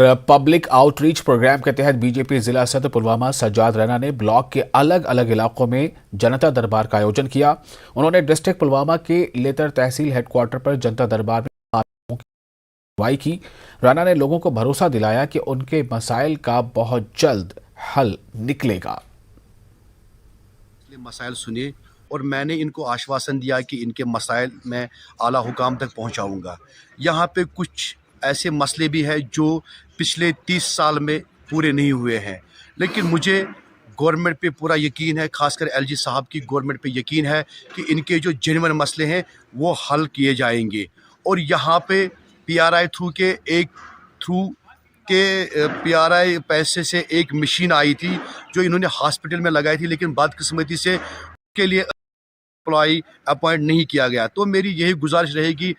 Public outreach programme के तहत BJP जिला सदर पुलवामा सज्जाद रैना ने ब्लॉक के अलग अलग इलाकों में जनता दरबार का आयोजन किया। उन्होंने डिस्ट्रिक्ट पुलवामा के लेतर तहसील हेडक्वार्टर पर जनता दरबार में अगुवाई की। रैना ने लोगों को भरोसा दिलाया कि उनके मसाइल का बहुत जल्द हल निकलेगा। मसाइल सुने और मैंने इनको आश्वासन दिया कि इनके मसाइल मैं आला हुकाम तक पहुंचाऊंगा। यहाँ पे कुछ ऐसे मसले भी हैं जो पिछले 30 साल में पूरे नहीं हुए हैं, लेकिन मुझे गवर्नमेंट पे पूरा यकीन है, खासकर एलजी साहब की गवर्नमेंट पे यकीन है कि इनके जो जेन्युइन मसले हैं वो हल किए जाएंगे। और यहाँ पे पीआरआई पीआरआई पैसे से एक मशीन आई थी जो इन्होंने हॉस्पिटल में लगाई थी, लेकिन बदकिस्मती से के लिए एम्प्लॉय अपॉइंट नहीं किया गया। तो मेरी यही गुजारिश रहेगी।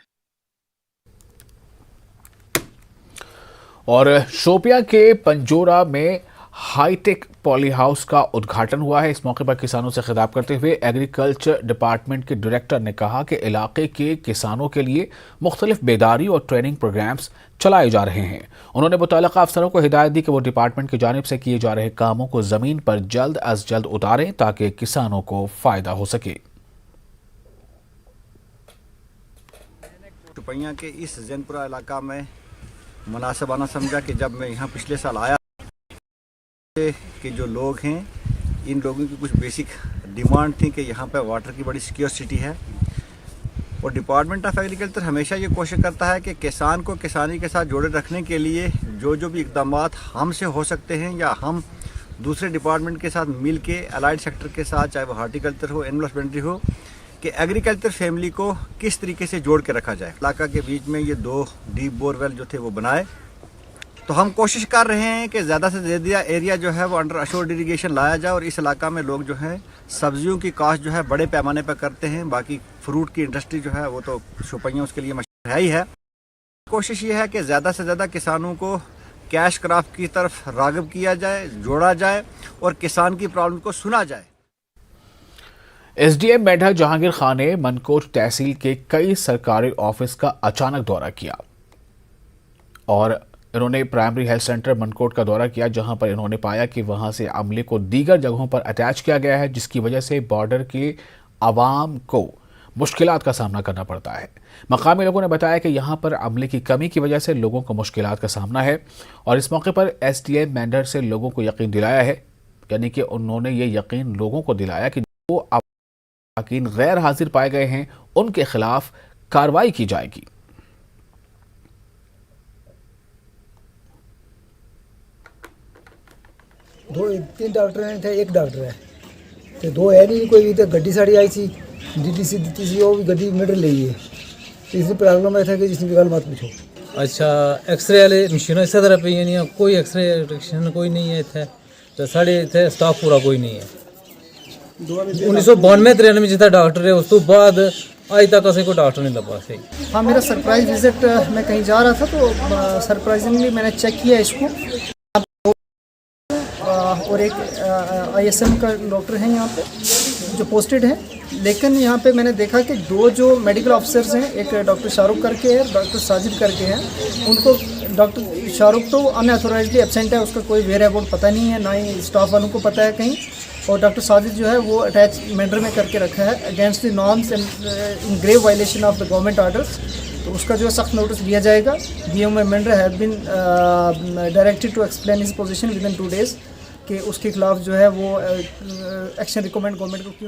और शोपियां के पंजोरा में हाईटेक पॉली हाउस का उद्घाटन हुआ है। इस मौके पर किसानों से खिताब करते हुए एग्रीकल्चर डिपार्टमेंट के डायरेक्टर ने कहा कि इलाके के किसानों के लिए मुख्तलिफ बेदारी और ट्रेनिंग प्रोग्राम्स चलाए जा रहे हैं। उन्होंने मुतल्लिका अफसरों को हिदायत दी कि वो डिपार्टमेंट की जानिब से किए जा रहे कामों को जमीन पर जल्द अज जल्द उतारें ताकि किसानों को फायदा हो सके। शोपियां के इस जैनपुरा इलाका में मुनासिबाना समझा कि जब मैं यहाँ पिछले साल आया कि जो लोग हैं इन लोगों की कुछ बेसिक डिमांड थी कि यहाँ पे वाटर की बड़ी सिक्योरिटी है। और डिपार्टमेंट ऑफ एग्रीकल्चर हमेशा ये कोशिश करता है कि किसान को किसानी के साथ जोड़े रखने के लिए जो भी इकदाम हमसे हो सकते हैं या हम दूसरे डिपार्टमेंट के साथ मिल के अलाइड सेक्टर के साथ, चाहे वो हार्टिकल्चर हो, एनिमल हस्बेंड्री हो, कि एग्रीकल्चर फैमिली को किस तरीके से जोड़ के रखा जाए। इलाका के बीच में ये 2 डीप बोरवेल जो थे वो बनाए। तो हम कोशिश कर रहे हैं कि ज़्यादा से ज़्यादा एरिया जो है वो अंडर अशोर्ड इरीगेशन लाया जाए और इस इलाका में लोग जो है सब्जियों की काश्त जो है बड़े पैमाने पर करते हैं। बाकी फ्रूट की इंडस्ट्री जो है वो तो शोपियां उसके लिए मशहूर है ही है। कोशिश ये है कि ज़्यादा से ज़्यादा किसानों को कैश क्रॉप की तरफ राग़िब किया जाए, जोड़ा जाए और किसान की प्रॉब्लम को सुना जाए। एसडीएम मेढक जहांगीर खान ने मनकोट तहसील के कई सरकारी ऑफिस का अचानक दौरा किया और इन्होंने प्राइमरी हेल्थ सेंटर मनकोट का दौरा किया, जहां पर इन्होंने पाया कि वहां से अमले को दीगर जगहों पर अटैच किया गया है, जिसकी वजह से बॉर्डर के आवाम को मुश्किलात का सामना करना पड़ता है। मकामी लोगों ने बताया कि यहां पर अमले की कमी की वजह से लोगों को मुश्किलात का सामना है और इस मौके पर एसडीएम मेंढर से लोगों को यकीन दिलाया है, यानी कि उन्होंने ये यकीन लोगों को दिलाया कि जो अरकान गैर हाजिर पाए गए हैं उनके खिलाफ कार्रवाई की जाएगी। तीन डॉक्टर थे, एक डॉक्टर है तो 2 है नहीं। कोई इधर गड्डी साड़ी आई थी, डीटीसी दी थी, वो भी गड्डी मीटर ले है। तो इसमें प्रॉब्लम ऐसा कि जिसने गल मत पूछो। अच्छा, एक्सरे वाले मशीन इस तरह पे नहीं, कोई एक्सरे मशीन कोई नहीं है इतने, तो साढ़े इतने स्टाफ पूरा कोई नहीं है। 1992-93 जितना डॉक्टर है, उस तो बाद आज तक ऐसे कोई डॉक्टर नहीं लगा सही। हाँ, मेरा सरप्राइज विजिट, मैं कहीं जा रहा था तो सरप्राइजिंगली मैंने चेक किया इसको। और एक आईएसएम का डॉक्टर है यहाँ पे जो पोस्टेड है, लेकिन यहाँ पे मैंने देखा कि 2 जो मेडिकल ऑफिसर्स हैं, एक डॉक्टर शाहरुख करके है, डॉक्टर साजिद करके हैं। उनको डॉक्टर शाहरुख तो अनऑथोराइजली एब्सेंट है, उसका कोई वेयर अबाउट पता नहीं है, ना ही स्टाफ वालों को पता है कहीं। और डॉक्टर साजिद जो है वो अटैच मेंढर में करके रखा है against the norms and in grave violation of the government orders. तो उसका जो है सख्त नोटिस दिया जाएगा। DM Mendhar have been directed to explain his position within 2 days कि उसके खिलाफ जो है वो एक्शन रिकमेंड गवर्नमेंट को क्यों नहीं।